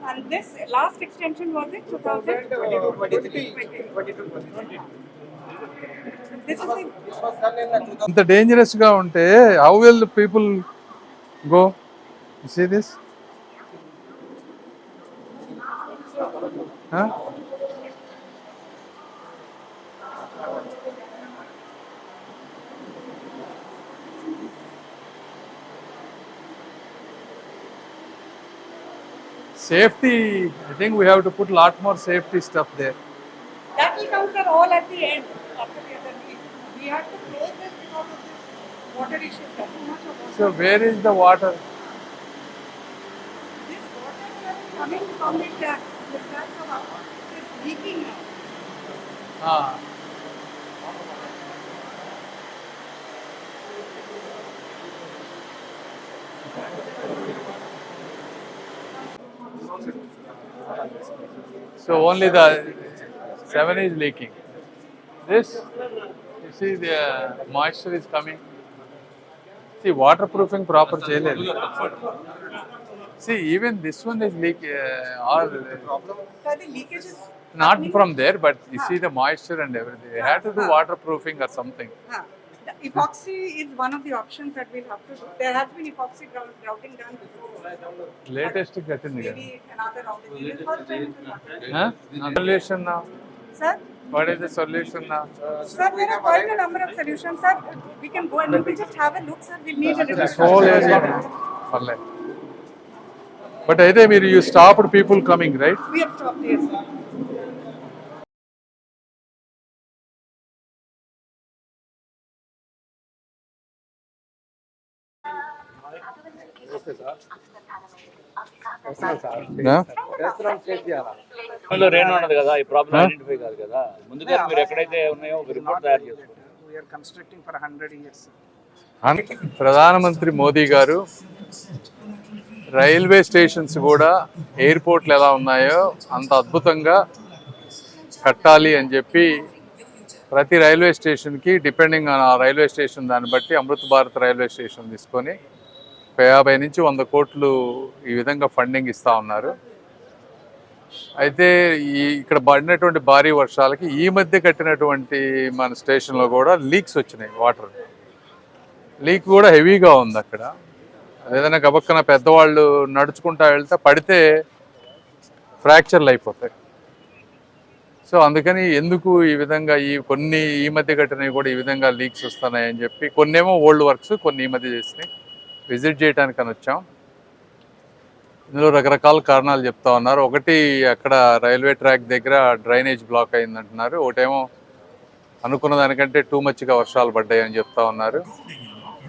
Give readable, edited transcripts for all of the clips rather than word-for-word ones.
And this last extension was in 2022. This is the ఇంత dangerous గా ఉంటే how will people go see this safety. I think we have to put lot more safety stuff there. that will come for all at the end after the other week. We had to close this because of this water issue. Sir. Too much of water. So where is the water? This water is coming from the taps. The taps are up. It is leaking now. So only the 7 is leaking. This, you see the moisture is coming. See, waterproofing proper cheyaledu. See, even this one is leak. All So the leakage is not from there, but you see the moisture and everything. They had to do waterproofing or something. The epoxy is one of the options that we'll have to do. There has been epoxy grouting done before. Latest getting here. Maybe another round. This is first time it will happen. Huh? Solution now. Sir, What is the solution now? sir, there are quite a number of solutions, sir. We can go and we will just have a look, sir. We'll need a little This whole area. Parle. But either you stopped people coming, right? We have stopped here, sir. Yeah? Rain ఉన్నది కదా, ఈ problem identify కాదు కదా. ముందుగా మీరు ఎక్కడైతే ఉన్నాయో ఒక రిపోర్ట్ తయారు చేసుకోండి. We are constructing for 100 years. ప్రధానమంత్రి మోదీ గారు రైల్వే స్టేషన్స్ కూడా ఎయిర్పోర్ట్లు ఎలా ఉన్నాయో అంత అద్భుతంగా కట్టాలి అని చెప్పి ప్రతి రైల్వే స్టేషన్కి డిపెండింగ్ ఆన్ ఆ రైల్వే స్టేషన్ దాన్ని బట్టి అమృత్ భారత్ రైల్వే స్టేషన్ తీసుకొని 50 నుంచి 100 కోట్లు ఈ విధంగా ఫండింగ్ ఇస్తూ ఉన్నారు. అయితే ఇక్కడ పడినటువంటి భారీ వర్షాలకి ఈ మధ్య కట్టినటువంటి మన స్టేషన్లో కూడా లీక్స్ వచ్చినాయి. వాటర్ లీక్ కూడా హెవీగా ఉంది అక్కడ. ఏదైనా గబక్కన పెద్దవాళ్ళు నడుచుకుంటా వెళ్తే పడితే ఫ్రాక్చర్లు అయిపోతాయి. సో అందుకని ఎందుకు ఈ విధంగా కొన్ని ఈ మధ్య కట్టినవి కూడా ఈ విధంగా లీక్స్ వస్తున్నాయని చెప్పి కొన్నేమో ఓల్డ్ వర్క్స్, కొన్ని ఈ మధ్య చేసినాయి విజిట్ చేయడానికి అని వచ్చాం. ఇందులో రకరకాల కారణాలు చెప్తా ఉన్నారు. ఒకటి అక్కడ రైల్వే ట్రాక్ దగ్గర డ్రైనేజ్ బ్లాక్ అయిందంటున్నారు. ఒకటేమో అనుకున్న దానికంటే టూ మచ్గా వర్షాలు పడ్డాయని చెప్తా ఉన్నారు.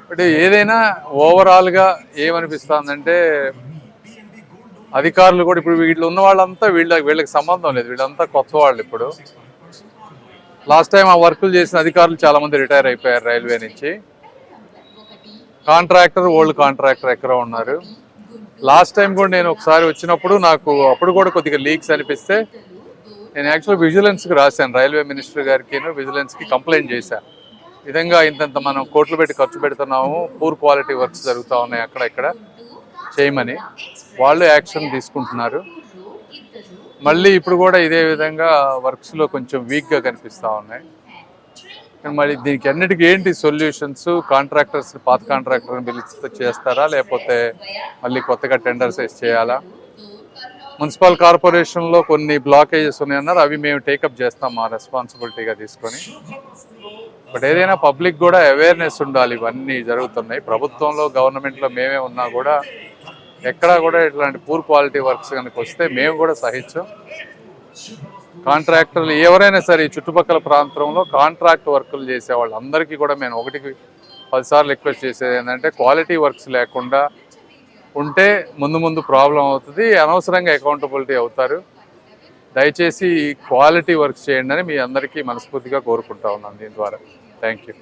బట్ ఏదైనా ఓవరాల్గా ఏమనిపిస్తుందంటే అధికారులు కూడా ఇప్పుడు వీళ్ళు ఉన్న వాళ్ళంతా వీళ్ళకి సంబంధం లేదు, వీళ్ళంతా కొత్త వాళ్ళు. ఇప్పుడు లాస్ట్ టైం ఆ వర్కులు చేసిన అధికారులు చాలామంది రిటైర్ అయిపోయారు రైల్వే నుంచి. కాంట్రాక్టర్, ఓల్డ్ కాంట్రాక్టర్ ఎక్కడ ఉన్నారు. లాస్ట్ టైం కూడా నేను ఒకసారి వచ్చినప్పుడు నాకు అప్పుడు కూడా కొద్దిగా లీక్స్ అనిపిస్తే నేను యాక్చువల్గా విజిలెన్స్కి రాశాను, రైల్వే మినిస్టర్ గారికి విజిలెన్స్కి కంప్లైంట్ చేశాను. విధంగా ఇంతంత మనం కోట్లు పెట్టి ఖర్చు పెడుతున్నాము, పూర్ క్వాలిటీ వర్క్స్ జరుగుతూ ఉన్నాయి అక్కడ ఇక్కడ చేయమని. వాళ్ళు యాక్షన్ తీసుకుంటున్నారు. మళ్ళీ ఇప్పుడు కూడా ఇదే విధంగా వర్క్స్లో కొంచెం వీక్గా కనిపిస్తూ ఉన్నాయి. మరి దీనికి అన్నిటికీ ఏంటి సొల్యూషన్స్? కాంట్రాక్టర్స్, పాత కాంట్రాక్టర్ని పిలిచి చేస్తారా, లేకపోతే మళ్ళీ కొత్తగా టెండర్స్ వేసి చేయాలా? మున్సిపల్ కార్పొరేషన్లో కొన్ని బ్లాకేజెస్ ఉన్నాయన్నారు, అవి మేము టేకప్ చేస్తాం మా రెస్పాన్సిబిలిటీగా తీసుకొని. బట్ ఏదైనా పబ్లిక్ కూడా అవేర్నెస్ ఉండాలి. ఇవన్నీ జరుగుతున్నాయి ప్రభుత్వంలో, గవర్నమెంట్లో మేమే ఉన్నా కూడా ఎక్కడా కూడా ఇట్లాంటి పూర్ క్వాలిటీ వర్క్స్ కనుక వస్తే మేము కూడా సహించాం. కాంట్రాక్టర్లు ఎవరైనా సరే ఈ చుట్టుపక్కల ప్రాంతంలో కాంట్రాక్ట్ వర్కులు చేసే వాళ్ళందరికీ కూడా మేము 1కి 10 సార్లు రిక్వెస్ట్ చేసేది ఏంటంటే క్వాలిటీ వర్క్స్ లేకుండా ఉంటే ముందు ప్రాబ్లం అవుతుంది, అనవసరంగా అకౌంటబిలిటీ అవుతారు. దయచేసి క్వాలిటీ వర్క్స్ చేయండి అని మీ అందరికీ మనస్ఫూర్తిగా కోరుకుంటా ఉన్నాను దీని ద్వారా. Thank you.